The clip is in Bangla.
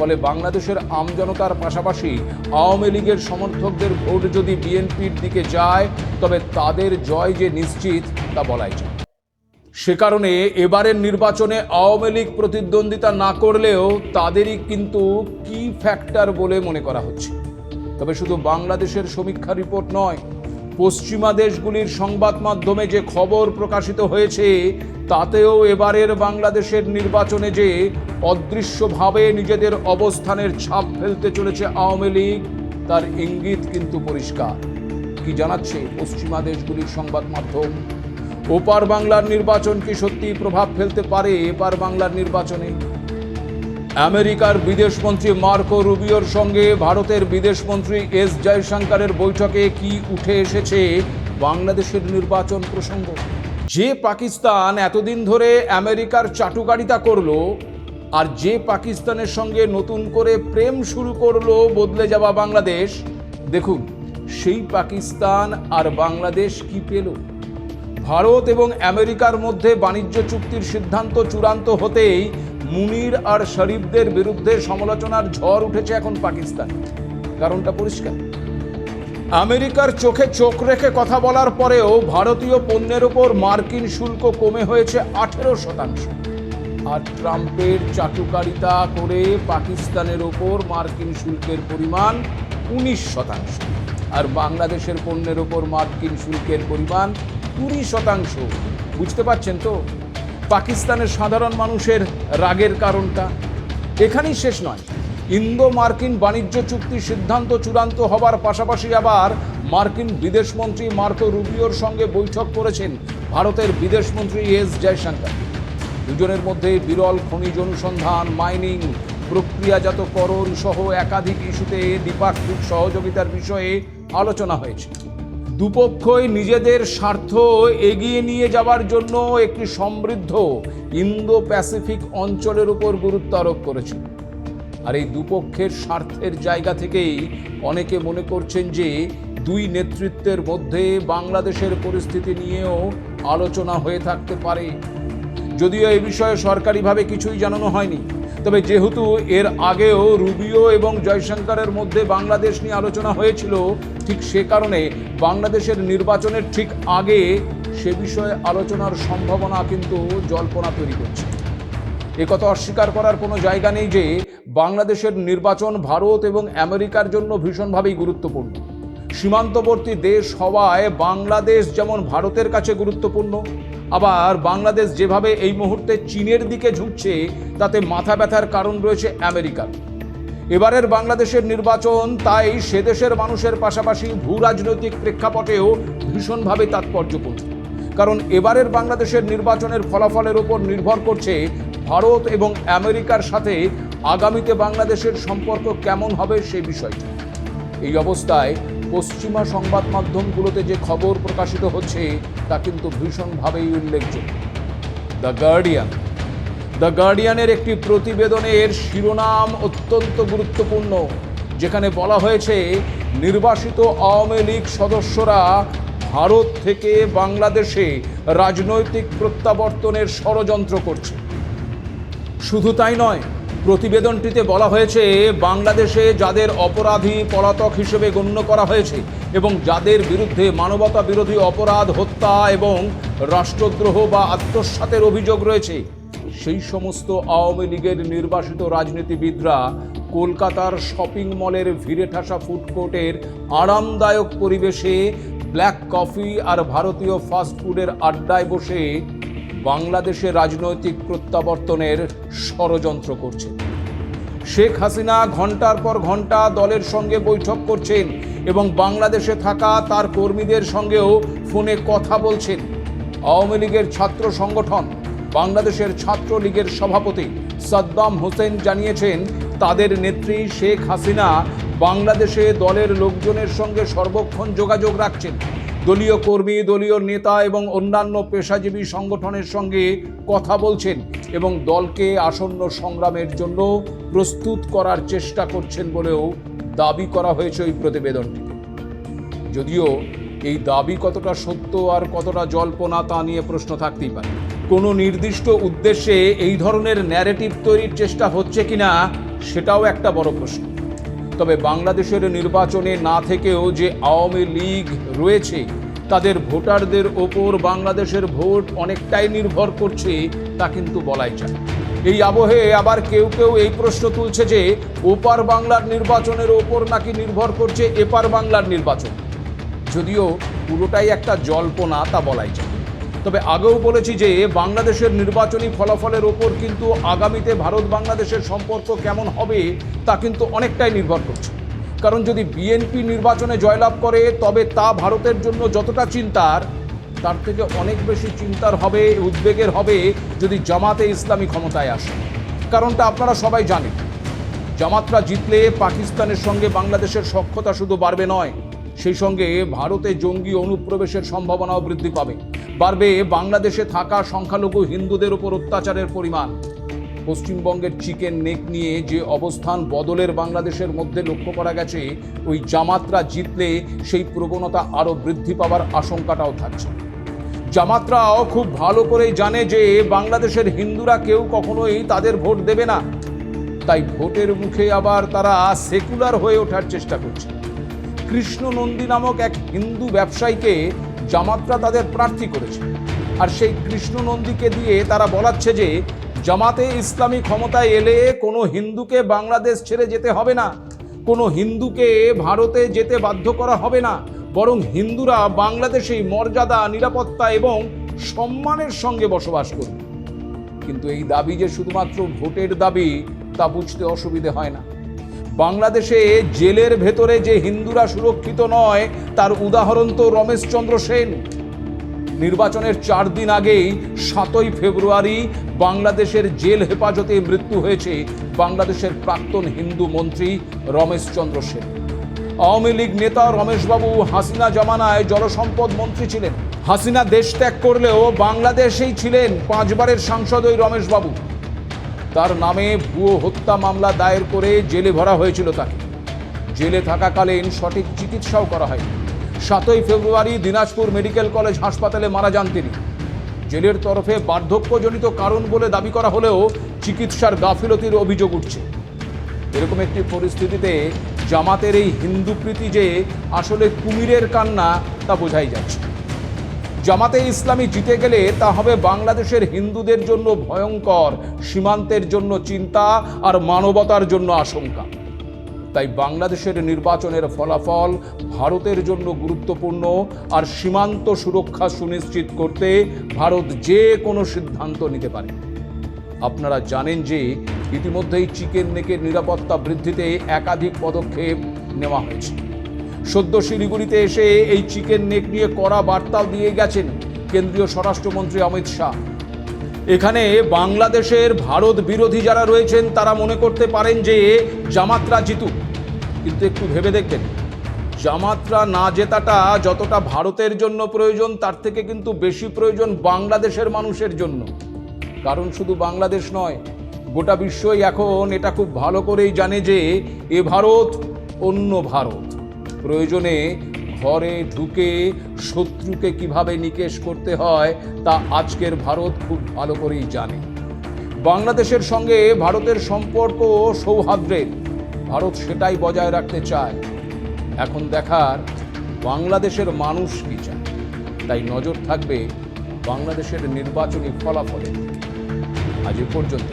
ফলে বাংলাদেশের আমজনতার পাশাপাশি আওয়ামী লীগের সমর্থকদের ভোট যদি বিএনপির দিকে যায় তবে তাদের জয় যে নিশ্চিত তা বলাই যায়। সে কারণে এবারের নির্বাচনে আওয়ামী লীগ প্রতিদ্বন্দ্বিতা না করলেও তাদেরই কিন্তু কি ফ্যাক্টর বলে মনে করা হচ্ছে। তবে শুধু বাংলাদেশের সমীক্ষা রিপোর্ট নয়, পশ্চিমা দেশগুলির সংবাদ মাধ্যমে যে খবর প্রকাশিত হয়েছে তাতেও এবারের বাংলাদেশের নির্বাচনে যে অদৃশ্যভাবে নিজেদের অবস্থানের ছাপ ফেলতে চলেছে আওয়ামী লীগ তার ইঙ্গিত কিন্তু পরিষ্কার। কি জানাচ্ছে পশ্চিমা দেশগুলির সংবাদ মাধ্যম? ওপার বাংলার নির্বাচন কি সত্যি প্রভাব ফেলতে পারে এপার বাংলার নির্বাচনে? আমেরিকার বিদেশমন্ত্রী মার্কো রুবিওর সঙ্গে ভারতের বিদেশমন্ত্রী এস জয়শঙ্করের বৈঠকে কি উঠে এসেছে বাংলাদেশের নির্বাচন প্রসঙ্গ? যে পাকিস্তান এতদিন ধরে আমেরিকার চাটুকারিতা করলো, আর যে পাকিস্তানের সঙ্গে নতুন করে প্রেম শুরু করলো বদলে যাওয়া বাংলাদেশ, দেখুন সেই পাকিস্তান আর বাংলাদেশ কি পেল? ভারত এবং আমেরিকার মধ্যে বাণিজ্য চুক্তির সিদ্ধান্ত চূড়ান্ত হতেই মুনির আর শরীফদের বিরুদ্ধে সমালোচনার ঝড় উঠেছে এখন পাকিস্তান। কারণটা পরিষ্কার, আমেরিকার চোখে চোখ রেখে কথা বলার পরেও ভারতীয় পণ্যের ওপর মার্কিন শুল্ক কমে হয়েছে 18%, আর ট্রাম্পের চাটুকারিতা করে পাকিস্তানের ওপর মার্কিন শুল্কের পরিমাণ 19%, আর বাংলাদেশের পণ্যের ওপর মার্কিন শুল্কের পরিমাণ 20%। বুঝতে পারছেন তো পাকিস্তানের সাধারণ মানুষের রাগের কারণটা? এখানেই শেষ নয়, ইন্দো মার্কিন বাণিজ্য চুক্তি সিদ্ধান্ত চূড়ান্ত হবার পাশাপাশি আবার মার্কিন বিদেশমন্ত্রী মার্কো রুবিওর সঙ্গে বৈঠক করেছেন ভারতের বিদেশমন্ত্রী এস জয়শঙ্কর। দুজনের মধ্যে বিরল খনিজ অনুসন্ধান, মাইনিং, প্রক্রিয়াজাতকরণ সহ একাধিক ইস্যুতে দ্বিপাক্ষিক সহযোগিতার বিষয়ে আলোচনা হয়েছে। দুপক্ষই নিজেদের স্বার্থ এগিয়ে নিয়ে যাওয়ার জন্য একটি সমৃদ্ধ ইন্দো প্যাসিফিক অঞ্চলের উপর গুরুত্ব আরোপ করেছে। আর এই দুপক্ষের স্বার্থের জায়গা থেকেই অনেকে মনে করছেন যে দুই নেতৃত্বের মধ্যে বাংলাদেশের পরিস্থিতি নিয়েও আলোচনা হয়ে থাকতে পারে। যদিও এই বিষয়ে সরকারিভাবে কিছুই জানানো হয়নি, তবে যেহেতু এর আগেও রুবিও এবং জয়শঙ্করের মধ্যে বাংলাদেশ নিয়ে আলোচনা হয়েছিল, ঠিক সে কারণে বাংলাদেশের নির্বাচনের ঠিক আগে সে বিষয়ে আলোচনার সম্ভাবনা কিন্তু জল্পনা তৈরি করছে। একথা অস্বীকার করার কোনো জায়গা নেই যে বাংলাদেশের নির্বাচন ভারত এবং আমেরিকার জন্য ভীষণভাবেই গুরুত্বপূর্ণ। সীমান্তবর্তী দেশ হওয়ায় বাংলাদেশ যেমন ভারতের কাছে গুরুত্বপূর্ণ, আবার বাংলাদেশ যেভাবে এই মুহূর্তে চীনের দিকে ঝুঁকছে তাতে মাথা ব্যথার কারণ রয়েছে আমেরিকার। এবারের বাংলাদেশের নির্বাচন তাই সে দেশের মানুষের পাশাপাশি ভূ রাজনৈতিক প্রেক্ষাপটেও ভীষণভাবে তাৎপর্যপূর্ণ। কারণ এবারের বাংলাদেশের নির্বাচনের ফলাফলের উপর নির্ভর করছে ভারত এবং আমেরিকার সাথে আগামীতে বাংলাদেশের সম্পর্ক কেমন হবে সেই বিষয়টি। এই অবস্থায় পশ্চিমা সংবাদ মাধ্যমগুলোতে যে খবর প্রকাশিত হচ্ছে তা কিন্তু ভীষণভাবেই উল্লেখযোগ্য। দ্য গার্ডিয়ানের একটি প্রতিবেদনের শিরোনাম অত্যন্ত গুরুত্বপূর্ণ, যেখানে বলা হয়েছে নির্বাসিত আওয়ামী লীগ সদস্যরা ভারত থেকে বাংলাদেশে রাজনৈতিক প্রত্যাবর্তনের ষড়যন্ত্র করছে। শুধু তাই নয়, প্রতিবেদনটিতে বলা হয়েছে বাংলাদেশে যাদের অপরাধী পলাতক হিসেবে গণ্য করা হয়েছে এবং যাদের বিরুদ্ধে মানবতা বিরোধী অপরাধ, হত্যা এবং রাষ্ট্রদ্রোহ বা আত্মসাতের অভিযোগ রয়েছে, সেই সমস্ত আওয়ামী লীগের নির্বাসিত রাজনীতিবিদরা কলকাতার শপিং মলের ভিড়ে ঠাসা ফুডকোর্টের আরামদায়ক পরিবেশে ব্ল্যাক কফি আর ভারতীয় ফাস্টফুডের আড্ডায় বসে বাংলাদেশের রাজনৈতিক প্রত্যাবর্তনের ষড়যন্ত্র করছে। শেখ হাসিনা ঘন্টার পর ঘন্টা দলের সঙ্গে বৈঠক করছেন এবং বাংলাদেশে থাকা তার কর্মীদের সঙ্গেও ফোনে কথা বলছেন। আওয়ামী লীগের ছাত্র সংগঠন বাংলাদেশের ছাত্রলীগের সভাপতি সাদ্দাম হোসেন জানিয়েছেন তাদের নেত্রী শেখ হাসিনা বাংলাদেশে দলের লোকজনের সঙ্গে সর্বক্ষণ যোগাযোগ রাখছেন। দলীয় কর্মী, দলীয় নেতা এবং অন্যান্য পেশাজীবী সংগঠনের সঙ্গে কথা বলছেন এবং দলকে আসন্ন সংগ্রামের জন্য প্রস্তুত করার চেষ্টা করছেন বলেও দাবি করা হয়েছে ওই প্রতিবেদনটিতে। যদিও এই দাবি কতটা সত্য আর কতটা জল্পনা তা নিয়ে প্রশ্ন থাকতেই পারে। কোনো নির্দিষ্ট উদ্দেশ্যে এই ধরনের ন্যারেটিভ তৈরির চেষ্টা হচ্ছে কিনা সেটাও একটা বড় প্রশ্ন। তবে বাংলাদেশের নির্বাচনে না থেকেও যে আওয়ামী লীগ রয়েছে তাদের ভোটারদের ওপর বাংলাদেশের ভোট অনেকটাই নির্ভর করছে, তা কিন্তু বলাই যায়। এই আবহে আবার কেউ কেউ এই প্রশ্ন তুলছে যে ওপার বাংলার নির্বাচনের ওপর নাকি নির্ভর করছে এপার বাংলার নির্বাচন। যদিও পুরোটাই একটা জল্পনা, তা বলাই যায়। তবে আগেও বলেছি যে বাংলাদেশের নির্বাচনী ফলাফলের ওপর কিন্তু আগামীতে ভারত বাংলাদেশের সম্পর্ক কেমন হবে তা কিন্তু অনেকটাই নির্ভর করছে। কারণ যদি বিএনপি নির্বাচনে জয়লাভ করে তবে তা ভারতের জন্য যতটা চিন্তার, তার থেকে অনেক বেশি চিন্তার হবে, উদ্বেগের হবে যদি জামাতে ইসলামী ক্ষমতায় আসে। কারণটা আপনারা সবাই জানেন, জামাতরা জিতলে পাকিস্তানের সঙ্গে বাংলাদেশের সখ্যতা শুধু বাড়বে নয়, সেই সঙ্গে ভারতে জঙ্গি অনুপ্রবেশের সম্ভাবনাও বৃদ্ধি পাবে। বাড়বে বাংলাদেশে থাকা সংখ্যালঘু হিন্দুদের উপর অত্যাচারের পরিমাণ। পশ্চিমবঙ্গের চিকেন নেক নিয়ে যে অবস্থান বদলের বাংলাদেশের মধ্যে লক্ষ্য করা গেছে, ওই জামাতরা জিতলে সেই প্রবণতা আরও বৃদ্ধি পাওয়ার আশঙ্কাটাও থাকছে। জামাতরাও খুব ভালো করেই জানে যে বাংলাদেশের হিন্দুরা কেউ কখনোই তাদের ভোট দেবে না, তাই ভোটের মুখে আবার তারা সেকুলার হয়ে ওঠার চেষ্টা করছে। কৃষ্ণ নন্দী নামক এক হিন্দু ব্যবসায়ীকে জামাতরা তাদের প্রার্থী করেছে, আর সেই কৃষ্ণ নন্দীকে দিয়ে তারা বলাচ্ছে যে জামাতে ইসলামী ক্ষমতায় এলে কোনো হিন্দুকে বাংলাদেশ ছেড়ে যেতে হবে না, কোনো হিন্দুকে ভারতে যেতে বাধ্য করা হবে না, বরং হিন্দুরা বাংলাদেশেই মর্যাদা, নিরাপত্তা এবং সম্মানের সঙ্গে বসবাস করবে। কিন্তু এই দাবি যে শুধুমাত্র ভোটের দাবি তা বুঝতে অসুবিধে হয় না। বাংলাদেশে জেলের ভেতরে যে হিন্দুরা সুরক্ষিত নয় তার উদাহরণ তো রমেশচন্দ্র সেন। নির্বাচনের 4 দিন আগেই 7ই ফেব্রুয়ারি বাংলাদেশের জেল হেফাজতে মৃত্যু হয়েছে বাংলাদেশের প্রাক্তন হিন্দু মন্ত্রী রমেশচন্দ্র সেন। আওয়ামী লীগ নেতা রমেশবাবু হাসিনা জামানায় জলসম্পদ মন্ত্রী ছিলেন। হাসিনা দেশ ত্যাগ করলেও বাংলাদেশেই ছিলেন 5 বারের সাংসদ ওই রমেশবাবু। তার নামে ভুয়ো হত্যা মামলা দায়ের করে জেলে ভরা হয়েছিল তাকে। জেলে থাকাকালীন সঠিক চিকিৎসাও করা হয়নি। 7ই ফেব্রুয়ারি দিনাজপুর মেডিকেল কলেজ হাসপাতালে মারা যান তিনি। জেলের তরফে বার্ধক্যজনিত কারণ বলে দাবি করা হলেও চিকিৎসার গাফিলতির অভিযোগ উঠছে। এরকম একটি পরিস্থিতিতে জামাতের এই হিন্দু প্রীতি যে আসলে কুমিরের কান্না তা বোঝাই যাচ্ছে। জামাতে ইসলামী জিতে গেলে তা হবে বাংলাদেশের হিন্দুদের জন্য ভয়ঙ্কর, সীমান্তের জন্য চিন্তা আর মানবতার জন্য আশঙ্কা। তাই বাংলাদেশের নির্বাচনের ফলাফল ভারতের জন্য গুরুত্বপূর্ণ, আর সীমান্ত সুরক্ষা সুনিশ্চিত করতে ভারত যে কোনো সিদ্ধান্ত নিতে পারে। আপনারা জানেন যে ইতিমধ্যেই চিকেন নেকের নিরাপত্তা বৃদ্ধিতে একাধিক পদক্ষেপ নেওয়া হয়েছে। সদ্য শিলিগুড়িতে এসে এই চিকেন নেক নিয়ে কড়া বার্তাও দিয়ে গেছেন কেন্দ্রীয় স্বরাষ্ট্রমন্ত্রী অমিত শাহ। এখানে বাংলাদেশের ভারত বিরোধী যারা রয়েছেন তারা মনে করতে পারেন যে জামাতরা জিতুক, কিন্তু একটু ভেবে দেখবেন, জামাতরা না জেতাটা যতটা ভারতের জন্য প্রয়োজন তার থেকে কিন্তু বেশি প্রয়োজন বাংলাদেশের মানুষের জন্য। কারণ শুধু বাংলাদেশ নয়, গোটা বিশ্বই এখন এটা খুব ভালো করেই জানে যে এ ভারত অন্য ভারত। প্রয়োজনে ঘরে ঢুকে শত্রুকে কিভাবে নিকেশ করতে হয় তা আজকের ভারত খুব ভালো করেই জানে। বাংলাদেশের সঙ্গে ভারতের সম্পর্ক সৌহার্দ্যের, ভারত সেটাই বজায় রাখতে চায়। এখন দেখার বাংলাদেশের মানুষ কি চায়। তাই নজর থাকবে বাংলাদেশের নির্বাচনী ফলাফলে। আজ এ পর্যন্ত।